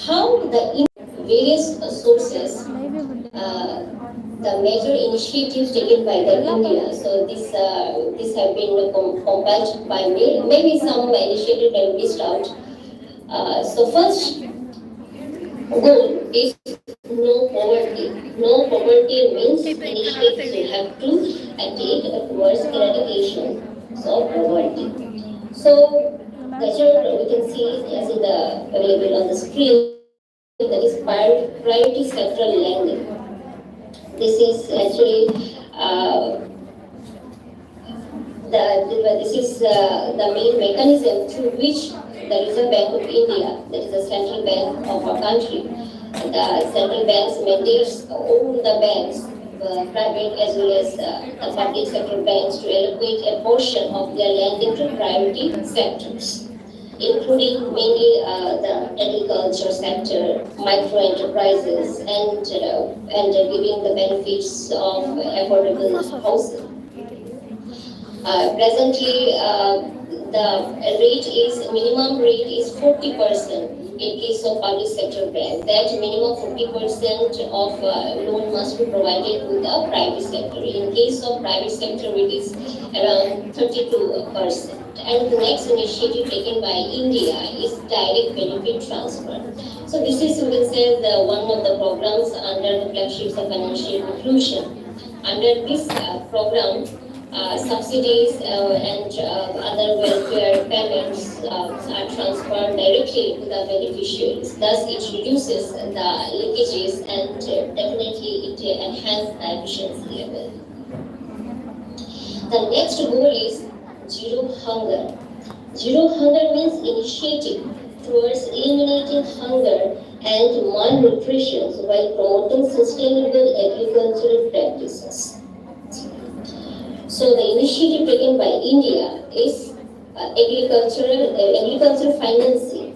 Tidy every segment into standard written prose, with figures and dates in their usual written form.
how the various sources, the major initiatives taken by the India. So this have been compiled by me. Maybe some initiative can be missed out. So first goal is no poverty. No poverty means initiatives will have to take towards eradication of poverty. So the chart we can see as in the available on the screen, that is priority sectoral lending. This is actually this is the main mechanism through which the Reserve Bank of India, that is the central bank of our country, the central banks mandates all the banks, private as well as the public sector banks, to allocate a portion of their lending to priority sectors, including mainly the agriculture sector, micro enterprises, and giving the benefits of affordable housing. Presently, the minimum rate is 40% in case of public sector bank. That minimum 40% of loan must be provided to the private sector. In case of private sector, it is around 32%. And the next initiative taken by India is direct benefit transfer. So this is, we can say, one of the programs under the flagships of financial inclusion. Under this program, subsidies and other welfare payments are transferred directly to the beneficiaries. Thus, it reduces the leakages and definitely it enhances the efficiency level. The next goal is zero hunger. Zero hunger means initiative towards eliminating hunger and malnutrition while promoting sustainable agricultural practices. So the initiative taken by India is agricultural financing.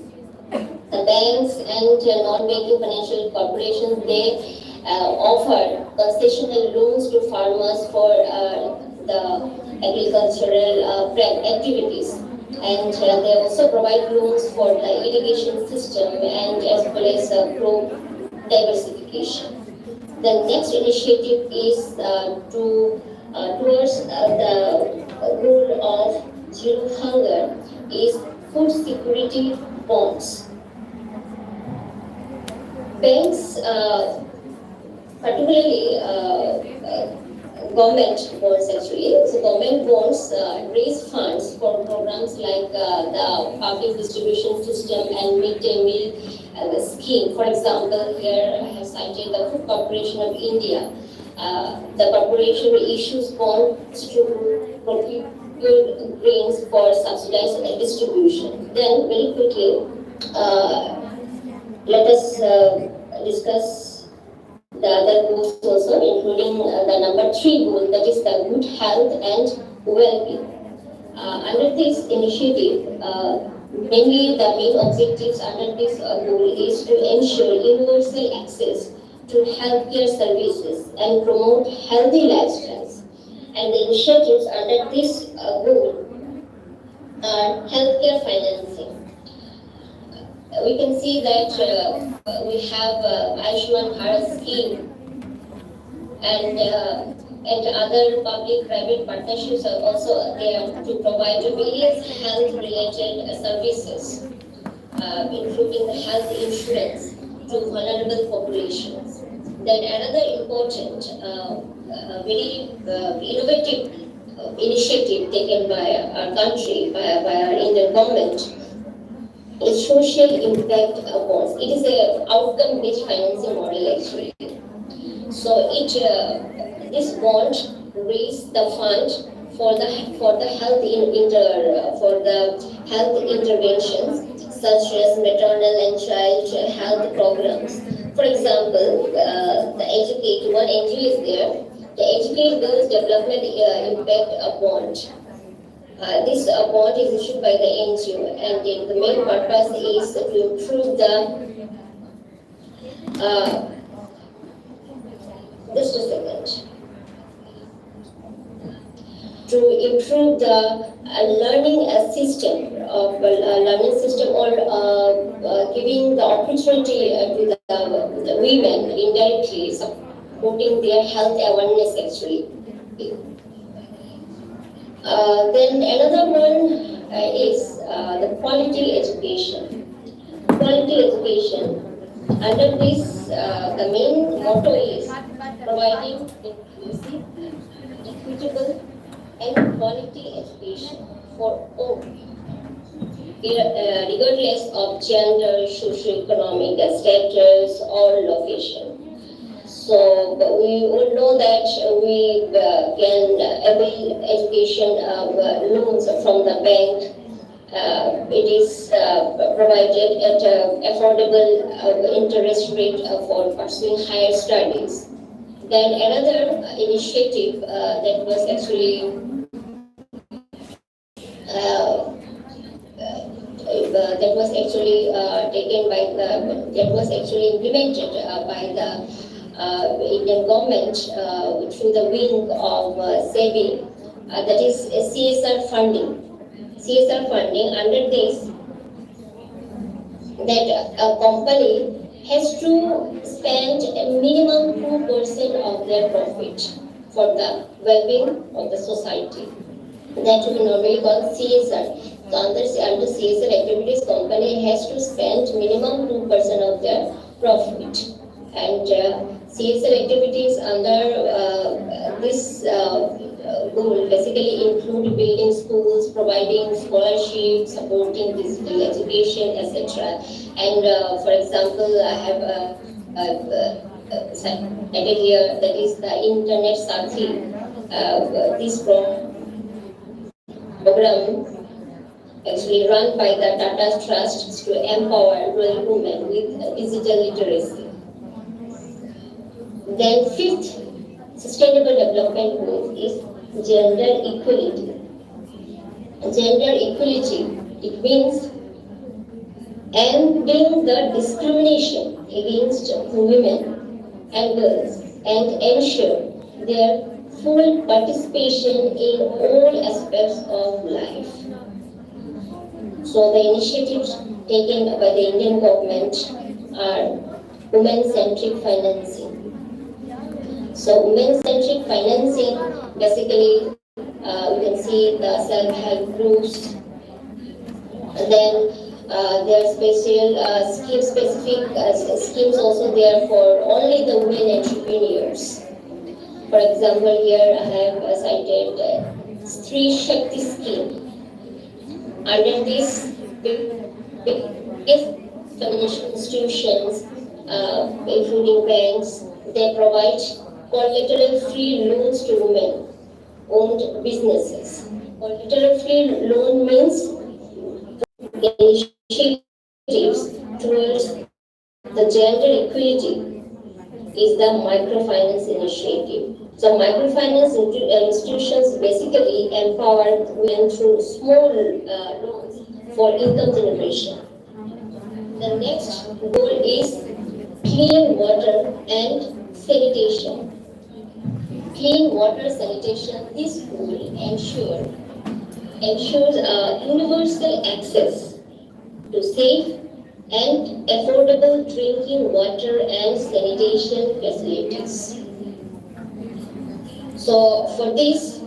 The banks and non-banking financial corporations, they offer concessional loans to farmers for the agricultural activities, and they also provide loans for the irrigation system and as well as crop diversification. The next initiative is towards the goal of zero hunger is food security bonds. Banks, particularly government bonds actually. So government bonds raise funds for programs like the public distribution system and midday meal scheme. For example, here I have cited the Food Corporation of India. The corporation issues bonds to procure grains for subsidized distribution. Then very quickly, let us discuss the other goals also, including the number 3 goal, that is the good health and well-being. Under this initiative, mainly the main objectives under this goal is to ensure universal access to healthcare services and promote healthy lifestyles. And the initiatives under this goal are healthcare financing. We can see that we have Ayushman Bharat scheme and other public-private partnerships are also there to provide various health-related services, including the health insurance to vulnerable populations. Then another important, very innovative initiative taken by our country, by our Indian government, is social impact bonds. It is an outcome-based financing model actually. So this bond raise the fund for the health interventions such as maternal and child health programs. For example, the Educate, one NGO is there. The Educate Girls Development Impact Bond. This bond is issued by the NGO, and the main purpose is to improve the just a second. to improve the learning system of learning system, or giving the opportunity to the women indirectly, supporting their health awareness actually. Then another one is the quality education. Quality education. Under this, the main motto is providing inclusive, equitable, and quality education for all, regardless of gender, socioeconomic status, or location. So we all know that we can avail education loans from the bank. It is provided at affordable interest rate for pursuing higher studies. Then another initiative that was actually implemented by the Indian government through the wing of SEBI, that is CSR funding. CSR funding, under this, that a company has to spend a minimum 2% of their profit for the well-being of the society. That we normally call CSR. So under CSR activities, company has to spend minimum 2% of their profit. And CSR activities under this goal basically include building schools, providing scholarships, supporting digital education, etc. And for example, I have cited here, that is the Internet Sathi. This program actually run by the Tata Trust to empower rural women with digital literacy. Then fifth sustainable development goal is gender equality. Gender equality, it means ending the discrimination against women and girls and ensure their full participation in all aspects of life. So the initiatives taken by the Indian government are women-centric financing. So women-centric financing, basically you can see the self-help groups, and then there are special scheme-specific schemes also there for only the women entrepreneurs. For example, here I have cited Stree Shakti scheme. Under this, if financial institutions, including banks, they provide collateral-free loans to women-owned businesses. Collateral-free loan means initiatives towards the gender equality is the microfinance initiative. So microfinance institutions basically empower women through small loans for income generation. The next goal is clean water and sanitation. Clean water sanitation, this goal ensures universal access to safe and affordable drinking water and sanitation facilities. So for this,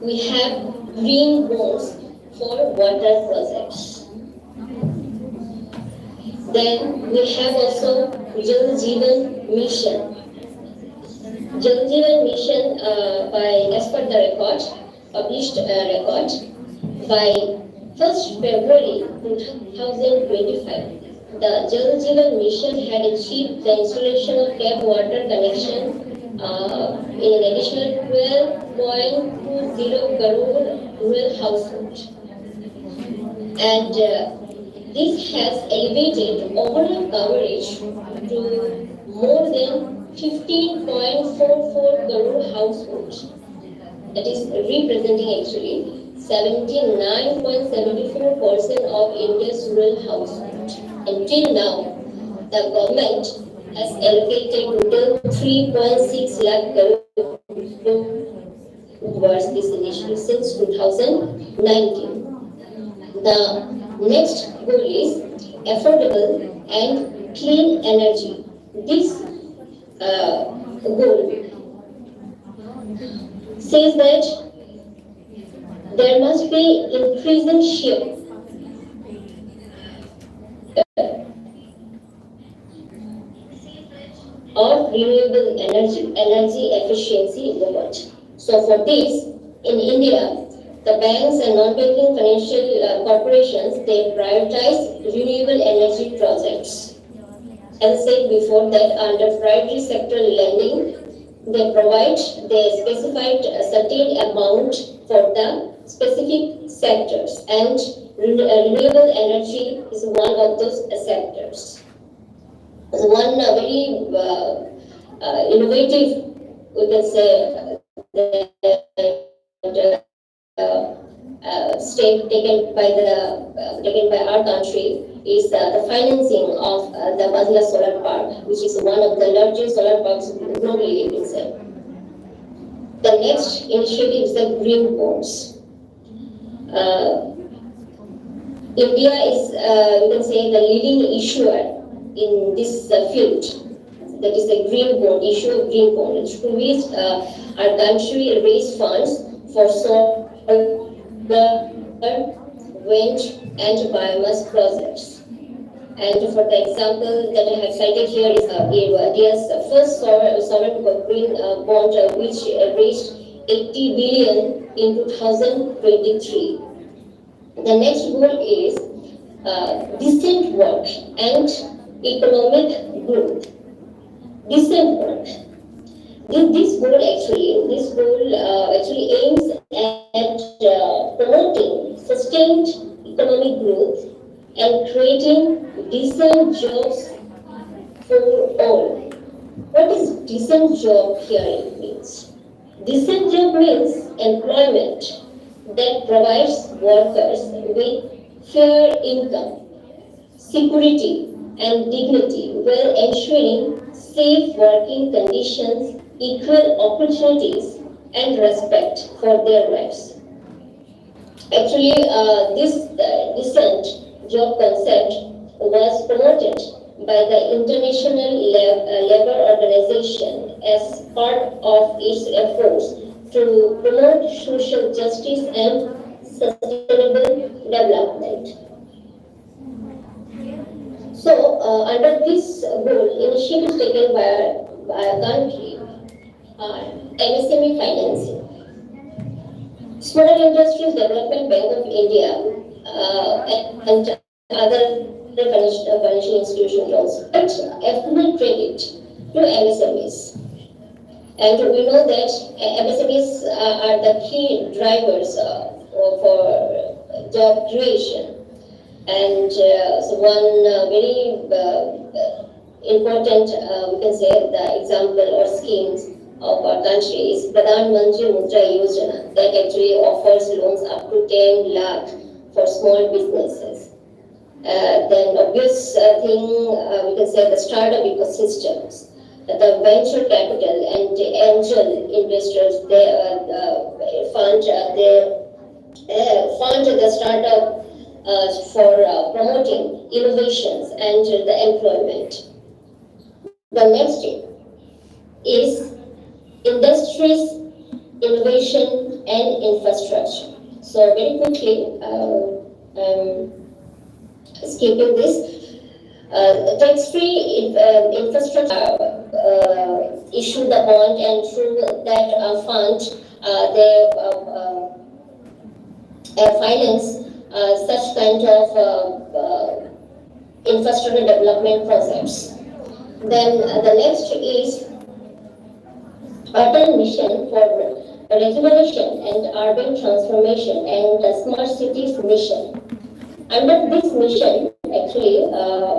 we have green bonds for water projects. Then we have also Jal Jeevan Mission. Jal Jeevan Mission, as per the record, published record, by 1st February 2025, the Jal Jeevan Mission had achieved the installation of tap water connection in an additional 12.20 crore rural households. And this has elevated overall coverage to more than 15.44 crore households. That is representing actually 79.74% of India's rural households. Until now, the government has allocated total 3.6 lakh crore towards this initiative since 2019. The next goal is affordable and clean energy. This goal says that there must be increasing share of renewable energy efficiency in the world. So for this, in India, the banks and non-banking financial corporations, they prioritize renewable energy projects. As I said before, that under priority sector lending, they provide the specified certain amount for the specific sectors, and renewable energy is one of those sectors. One very innovative, we can say, step taken by our country is the financing of the Badla Solar Park, which is one of the largest solar parks globally, you can say. The next initiative is the green bonds. India is, you can say, the leading issuer in this field. That is the green bond, issue of green bond, through which our country raised funds for solar, wind, and biomass projects. And for the example that I have cited here is India's first sovereign green bond, which raised 80 billion in 2023. The next goal is decent work and economic growth. Decent work. This goal actually aims at promoting sustained economic growth and creating decent jobs for all. What is decent job here means? Decent job means employment that provides workers with fair income, security, and dignity while ensuring safe working conditions, equal opportunities, and respect for their rights. Actually, this decent job concept was promoted by the International Labour Organization as part of its efforts to promote social justice and sustainable development. So, under this goal, initiatives taken by our country are MSME financing, Small Industries Development Bank of India, and other financial institutions also, but affordable credit to MSMEs. And we know that MSMEs are the key drivers for job creation. And so one very important, we can say, the example or schemes of our country is Pradhan Mantri Mudra Yojana, that actually offers loans up to 10 lakh for small businesses. Then obvious thing, we can say, the startup ecosystems, the venture capital and the angel investors, they fund the startup for promoting innovations and the employment. The next is industries, innovation, and infrastructure. So very quickly, skipping this, tax-free infrastructure issue the bond, and through that fund, they finance such kind of infrastructure development projects. Then the next is Urban Mission for Rejuvenation and Urban Transformation and the Smart Cities Mission. Under this mission, actually,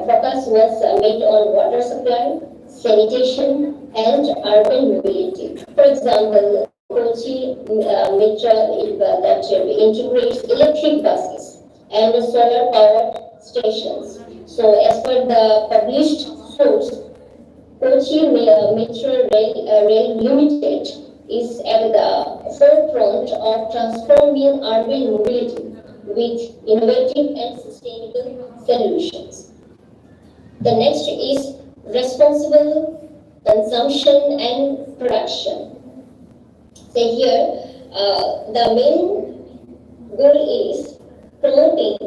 focus was made on water supply, sanitation, and urban mobility. For example, Kochi Metro that integrates electric buses and solar power stations. So, as per the published source, Kochi Metro Rail Limited is at the forefront of transforming urban mobility with innovative and sustainable solutions. The next is responsible consumption and production. So here, the main goal is promoting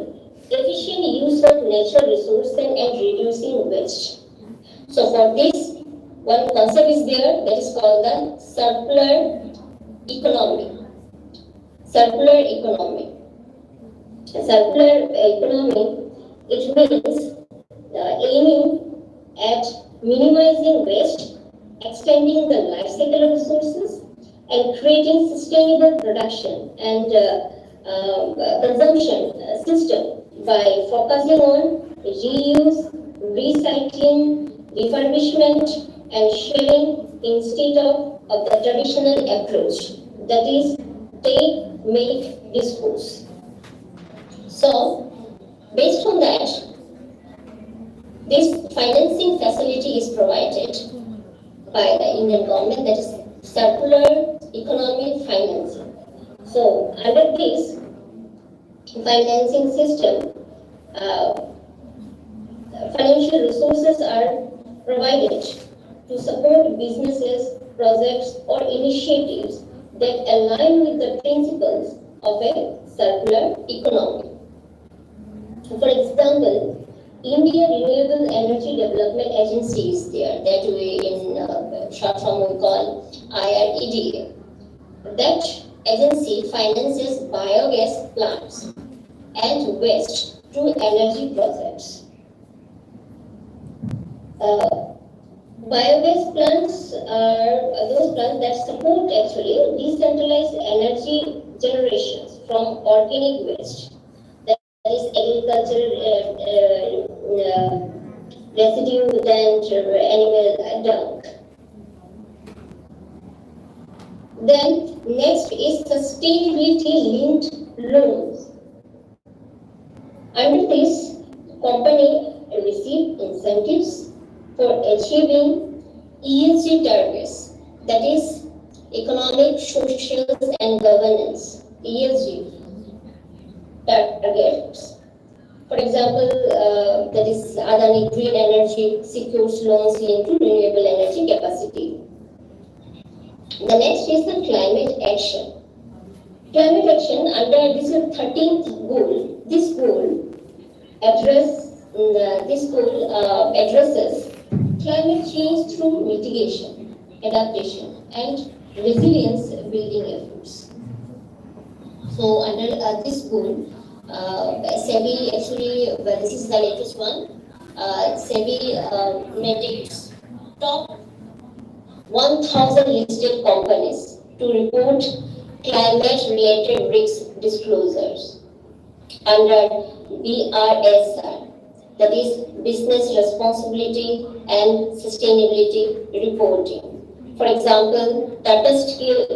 efficient use of natural resources and reducing waste. So for this, one concept is there that is called the circular economy. Circular economy. Circular economy, it means aiming at minimizing waste, extending the life cycle of resources, and creating sustainable production and consumption system by focusing on reuse, recycling, refurbishment, and sharing instead of the traditional approach, that is, take, make, dispose. So, based on that, this financing facility is provided by the Indian government, that is circular economic financing. So, under this financing system, financial resources are provided to support businesses, projects, or initiatives that align with the principles of a circular economy. For example, India Renewable Energy Development Agency is there, that we in short form we call IREDA. That agency finances biogas plants and waste to energy projects. Biogas plants are those plants that support actually decentralized energy generations from organic waste. That is agricultural residue and animal dung. Then next is sustainability-linked loans. Under this, company receive incentives for achieving ESG targets, that is economic, social, and governance (ESG) targets. For example, that is Adani Green Energy secures loans linked to renewable energy capacity. The next is the climate action. Climate action under this 13th goal. This goal addresses climate change through mitigation, adaptation, and resilience building efforts. So under this goal, SEBI actually, this is the latest one. SEBI mandates top 1,000 listed companies to report climate-related risk disclosures under BRSR, that is Business Responsibility and Sustainability Reporting. For example, Tata Steel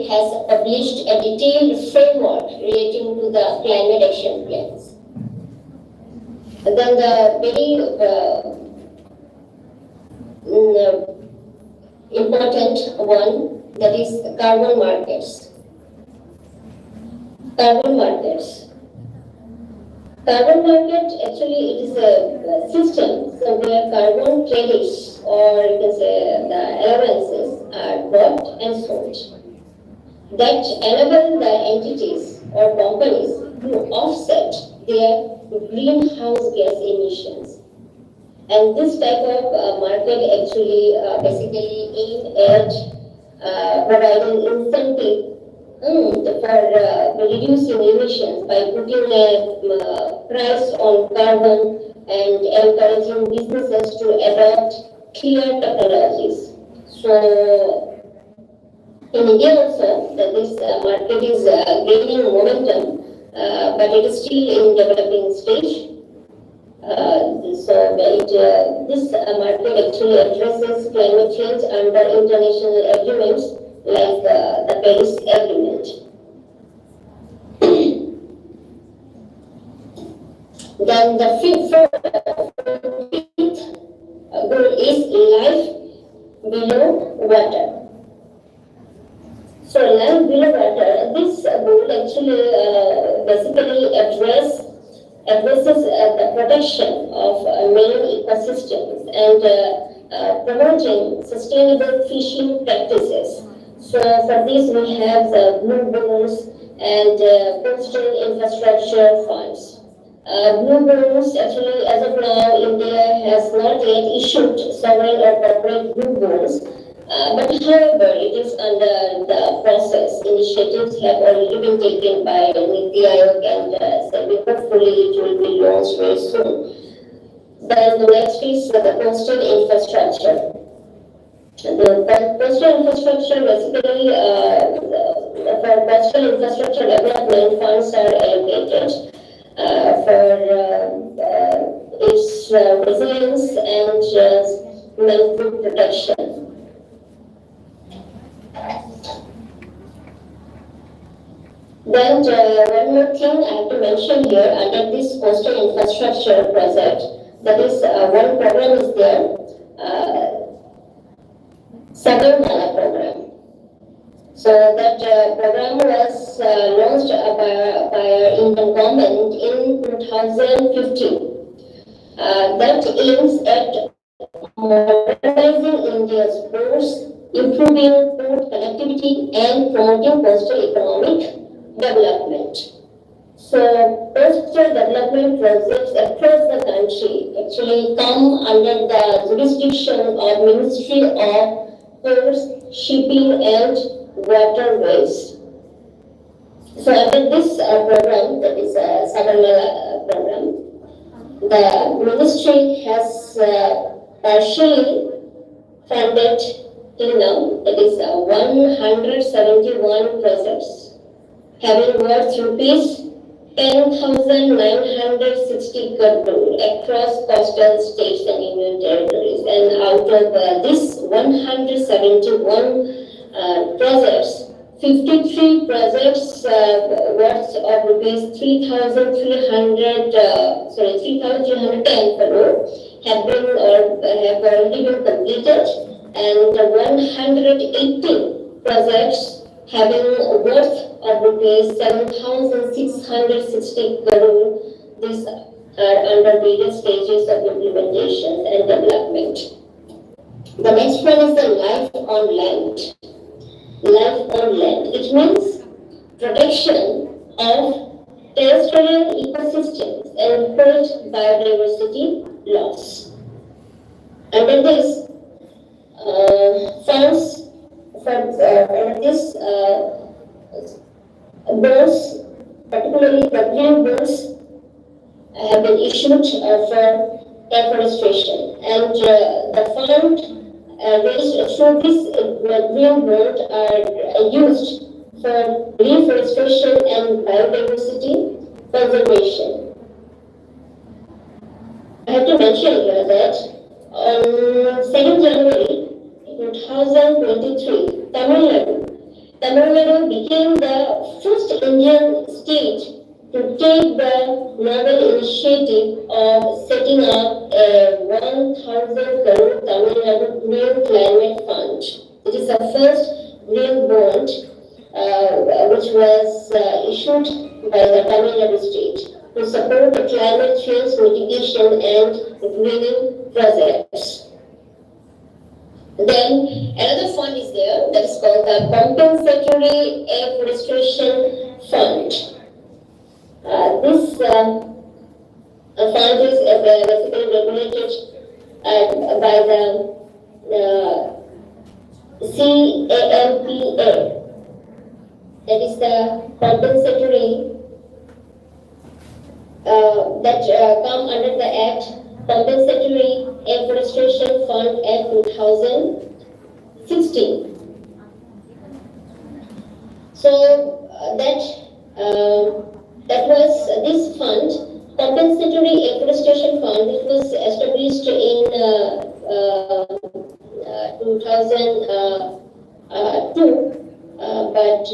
has published a detailed framework relating to the climate action plans. And then the very important one, that is carbon markets. Carbon markets. Carbon market actually it is a system so where carbon credits or you can say the allowances are bought and sold that enable the entities or companies to offset their greenhouse gas emissions. And this type of market actually basically aim at providing incentive for reducing emissions by putting a price on carbon and encouraging businesses to adopt clear technologies. So in India also, this market is gaining momentum, but it is still in developing stage. This market actually addresses climate change under international agreements like the Paris Agreement. Then the fifth goal is life below water. So land below water, this goal actually basically addresses the protection of marine ecosystems and promoting sustainable fishing practices. So for this we have the blue bonds and coastal infrastructure funds. Blue bonds actually as of now India has not yet issued sovereign or corporate blue bonds. But however, it is under the process. Initiatives have already been taken by Niti Aayog and hopefully it will be launched very soon. Then the next is the coastal infrastructure. The coastal infrastructure basically, for coastal infrastructure development, funds are allocated for its resilience and mangrove protection. Then one more thing I have to mention here under this coastal infrastructure project, that is one program is there, Sagarmala program. So that program was launched by our Indian government in 2015. That aims at modernizing India's ports, improving port connectivity and promoting coastal economic development. So coastal development projects across the country actually come under the jurisdiction of Ministry of Ports, Shipping and Waterways. So under this program, that is a Sagarmala program, the ministry has partially funded till now, that is 171 projects having worth rupees 10,960 crore across coastal states and union territories. And out of this 171 projects, 53 projects worth of rupees 3,310 crore have already been completed, and 118 projects having worth of rupees 7,660 crore. These are under various stages of implementation and development. The next one is the life on land. Life on land. It means protection of terrestrial ecosystems and biodiversity loss. Under this, funds bonds, particularly the green bonds, have been issued for afforestation, and the fund raised through this green bond are used for reforestation and biodiversity conservation. I have to mention here that on 2nd January 2023, Tamil Nadu became the first Indian state to take the novel initiative of setting up a 1,000 crore Tamil Nadu Green Climate Fund. It is the first green bond which was issued by the Tamil Nadu state to support the climate change mitigation and greening projects. Then another fund is there that is called the Compensatory Afforestation Fund. This fund is basically regulated by the CAMPA. That is the compensatory that come under the Act Compensatory Afforestation Fund Act 2016. So that was this fund, Compensatory Afforestation Fund. It was established in 2002, but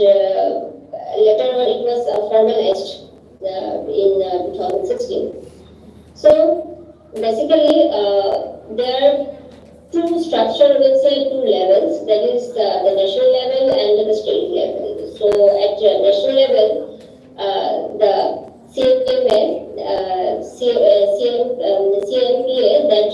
later on it was formalized in 2016. So basically, there are two structure, two levels, that is the national level and the state level. So at national level, the CMPA that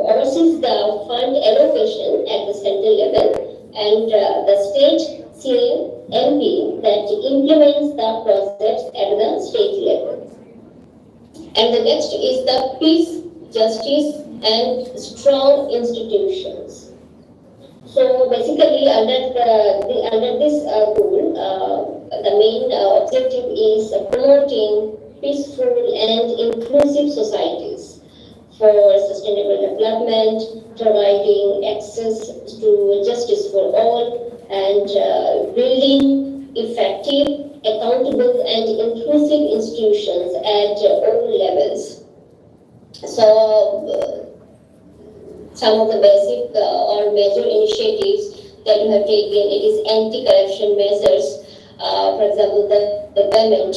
oversees the fund allocation at the central level, and the state CMP that implements the projects at the state level. And the next is the peace, justice, and strong institutions. So basically, under this goal, the main objective is promoting peaceful and inclusive societies for sustainable development, providing access to justice for all, and building effective, accountable, and inclusive institutions at all levels. So, some of the basic or major initiatives that you have taken, it is anti-corruption measures, for example, the payment.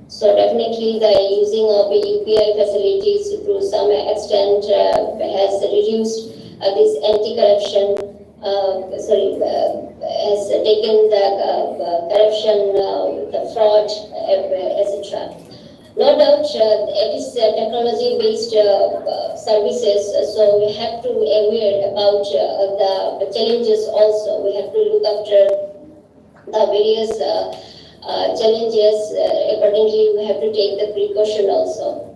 So definitely the using of UPI facilities to some extent has reduced this anti-corruption, has taken the corruption, the fraud, etc. No doubt, it is technology-based services, so we have to be aware about the challenges also. We have to look after the various challenges. Accordingly, we have to take the precaution also.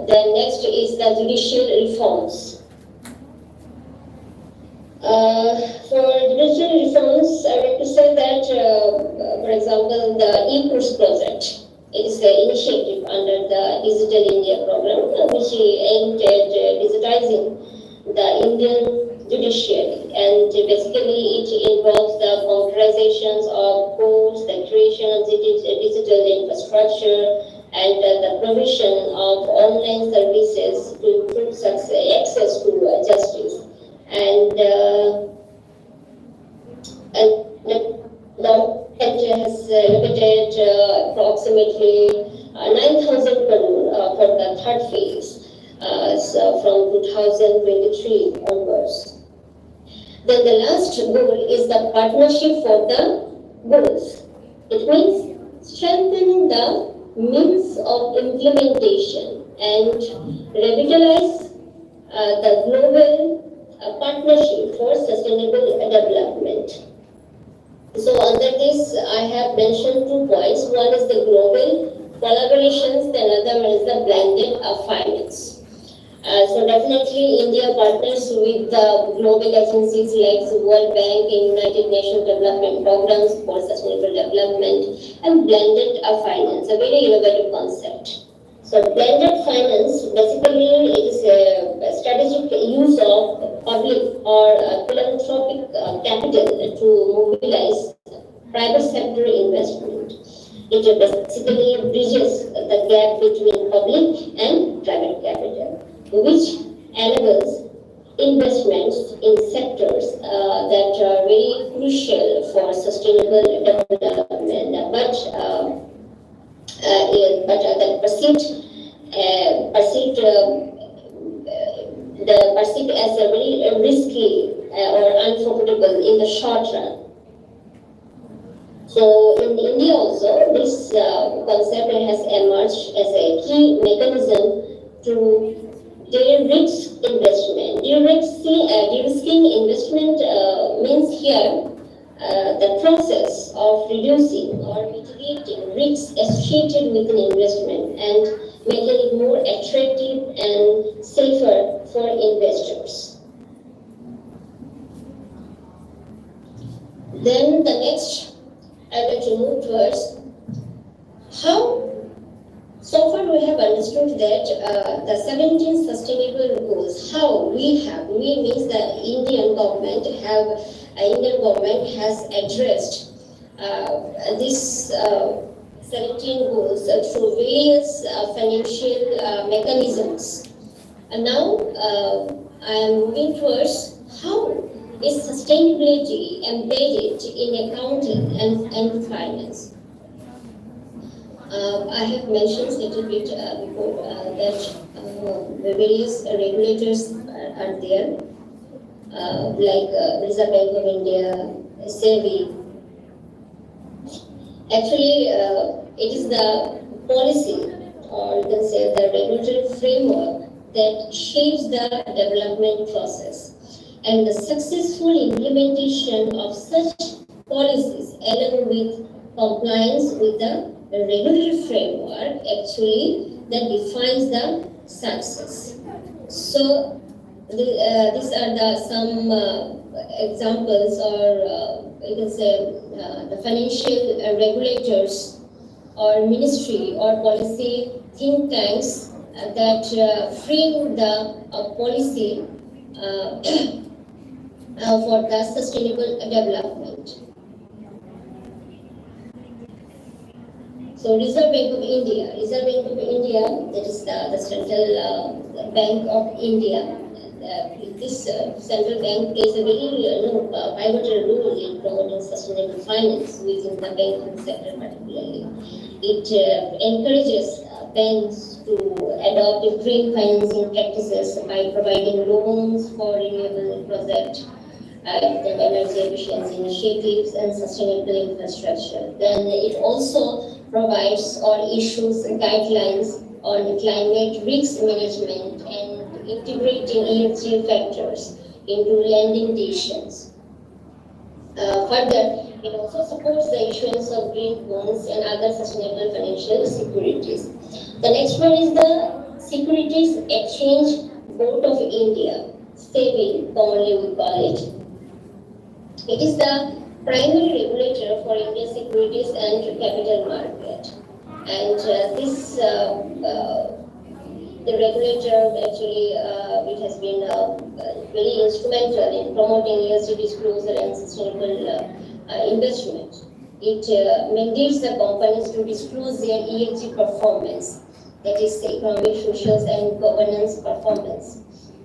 Then next is the judicial reforms. For judicial reforms, I want to say that, for example, the e-course project. It is an initiative under the Digital India program, which aimed at digitizing the Indian judiciary. And basically, it involves the computerizations of courts, the creation of digital infrastructure, and the provision of online services to improve access to justice. And the it has allocated approximately 9,000 crore for the third phase, so from 2023 onwards. Then the last goal is the partnership for the goals. It means strengthening the means of implementation and revitalize the global partnership for sustainable development. So under this, I have mentioned 2 points. One is the global collaborations, the other one is the blended finance. So definitely India partners with the global agencies like the World Bank and United Nations Development Programs for Sustainable Development, and blended finance, a very innovative concept. So blended finance, basically it is a strategic use of public or philanthropic capital to mobilize private sector investment. It basically bridges the gap between public and private capital, which enables investments in sectors that are very crucial for sustainable development, but the perceived as a very risky or unprofitable in the short run. So in India also, this concept has emerged as a key mechanism to de-risk investment. De-risking investment means here the process of reducing or mitigating risks associated with an investment and making it more attractive and safer for investors. Then the next, I would like to move towards how. So far we have understood that the 17 sustainable goals, how we means the Indian government has addressed this 17 goals through various financial mechanisms. And now I am moving towards how is sustainability embedded in accounting and finance. I have mentioned a little bit before that the various regulators are there, like Reserve Bank of India, SEBI, Actually, it is the policy, or you can say the regulatory framework that shapes the development process. And the successful implementation of such policies, along with compliance with the regulatory framework, actually that defines the success. So, these are the some examples, or you can say the financial regulators or ministry or policy think tanks that frame the policy for the sustainable development. So Reserve Bank of India, that is the Central Bank of India. This central bank plays a very pivotal role in promoting sustainable finance within the banking sector particularly. It encourages banks to adopt green financing practices by providing loans for renewable projects and energy efficiency initiatives and sustainable infrastructure. Then it also provides or issues guidelines on climate risk management and integrating ESG factors into lending decisions. Further, it also supports the issuance of green bonds and other sustainable financial securities. The next one is the Securities Exchange Board of India, SEBI, commonly we call it. It is the primary regulator for India's securities and capital market. And the regulator actually, it has been very instrumental in promoting ESG disclosure and sustainable investment. It mandates the companies to disclose their ESG performance, that is economic, social, and governance performance.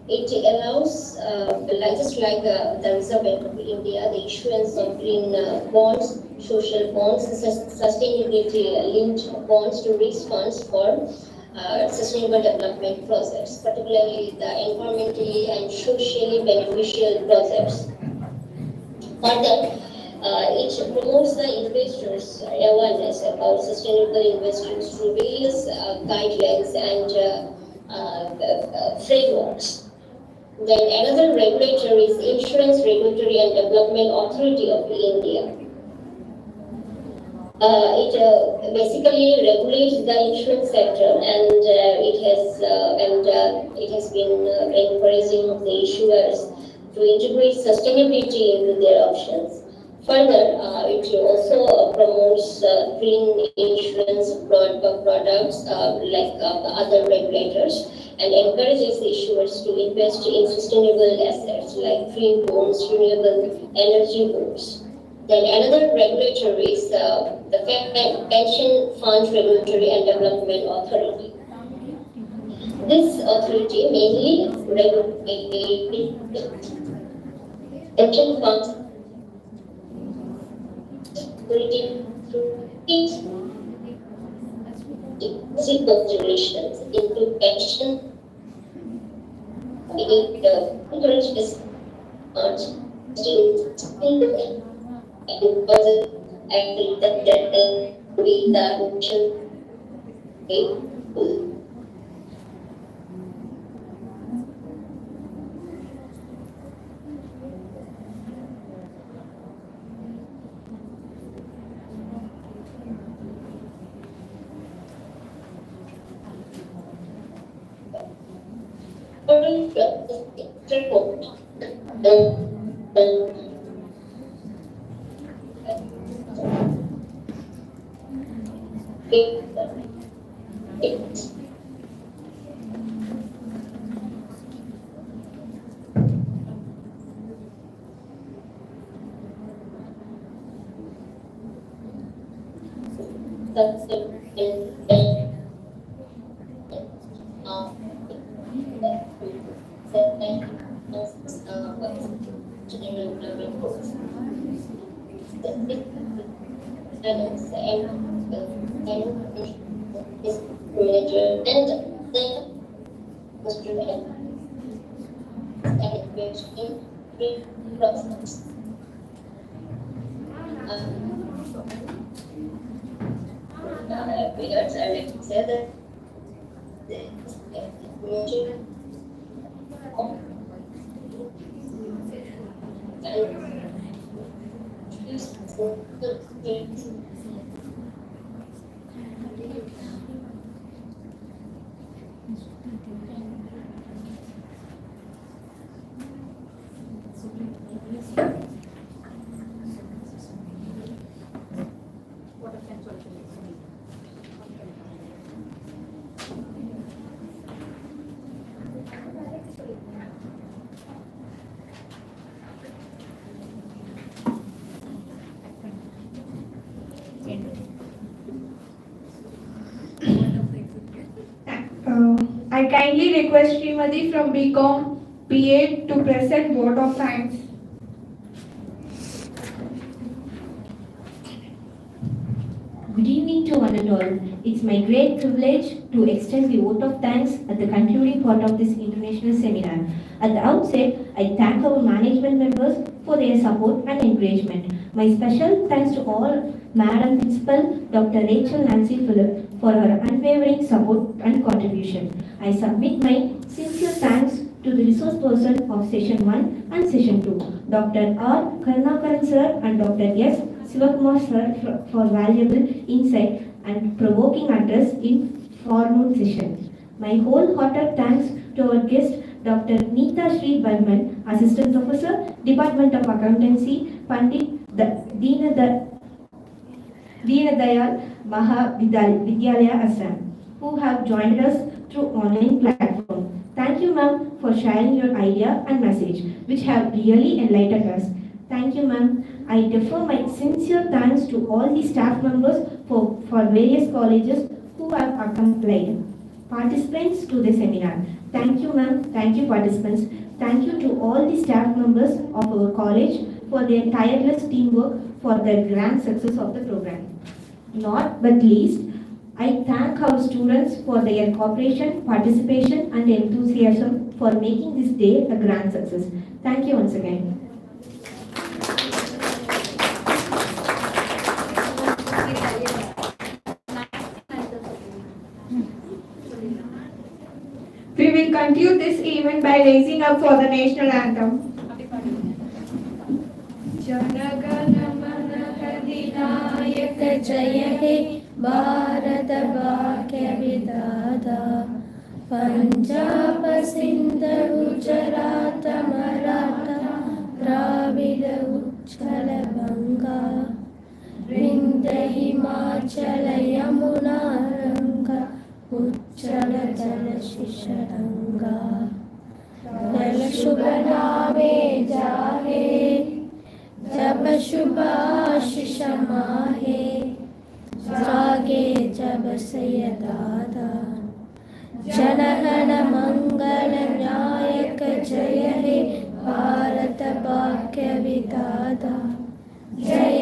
It allows, just like the Reserve Bank of India, the issuance of green bonds, social bonds, sustainability-linked bonds to raise funds for sustainable development projects, particularly the environmentally and socially beneficial projects. Further, it promotes the investors' awareness about sustainable investments through various guidelines and frameworks. Then another regulator is Insurance Regulatory and Development Authority of India. It basically regulates the insurance sector, and it has been encouraging the issuers to integrate sustainability into their options. Further, it also promotes green insurance products like other regulators, and encourages issuers to invest in sustainable assets like green bonds, renewable energy bonds. Then another regulator is the Pension Fund Regulatory and Development Authority. This authority mainly regulates pension funds considerations into pension encourage this and I think that will be the option. periods, and I say that I kindly request Srimati from BCom PA to present vote of thanks. Good evening to one and all. It's my great privilege to extend the vote of thanks at the concluding part of this international seminar. At the outset, I thank our management members for their support and encouragement. My special thanks to all Madam Principal Dr. Rachel Nancy Phillip for her unwavering support and contribution. I submit my sincere thanks to the resource person of Session 1 and Session 2, Dr. R. Karnakaran Sir and Dr. S. Sivakumar Sir for valuable insight and provoking address in forenoon session. My wholehearted thanks to our guest, Dr. Neeta Sri Barman, Assistant Professor, Department of Accountancy, Pandit Deenadayal Mahavidyalaya Assam, who have joined us through online platform. Thank you, ma'am, for sharing your idea and message, which have really enlightened us. Thank you, ma'am. I defer my sincere thanks to all the staff members for various colleges who have accompanied participants to the seminar. Thank you, ma'am. Thank you, participants. Thank you to all the staff members of our college for their tireless teamwork for the grand success of the program. Not but least, I thank our students for their cooperation, participation, and enthusiasm for making this day a grand success. Thank you once again. We will conclude this event by raising up for the national anthem. जनगणमनगणनायक जय हे भारत भाग्य विधाता पंजाब सिंध गुजरात मराठा द्राविड उत्कल गंगा विंध्य हिमाचल यमुना गंगा उच्चल जल शिशरंगा जल शुभ नामे जाहे जब शुभ आशीष माहे जागे जब सैयदादा जनगण मंगल नायक जय हे भारत भाग्य विधाता जय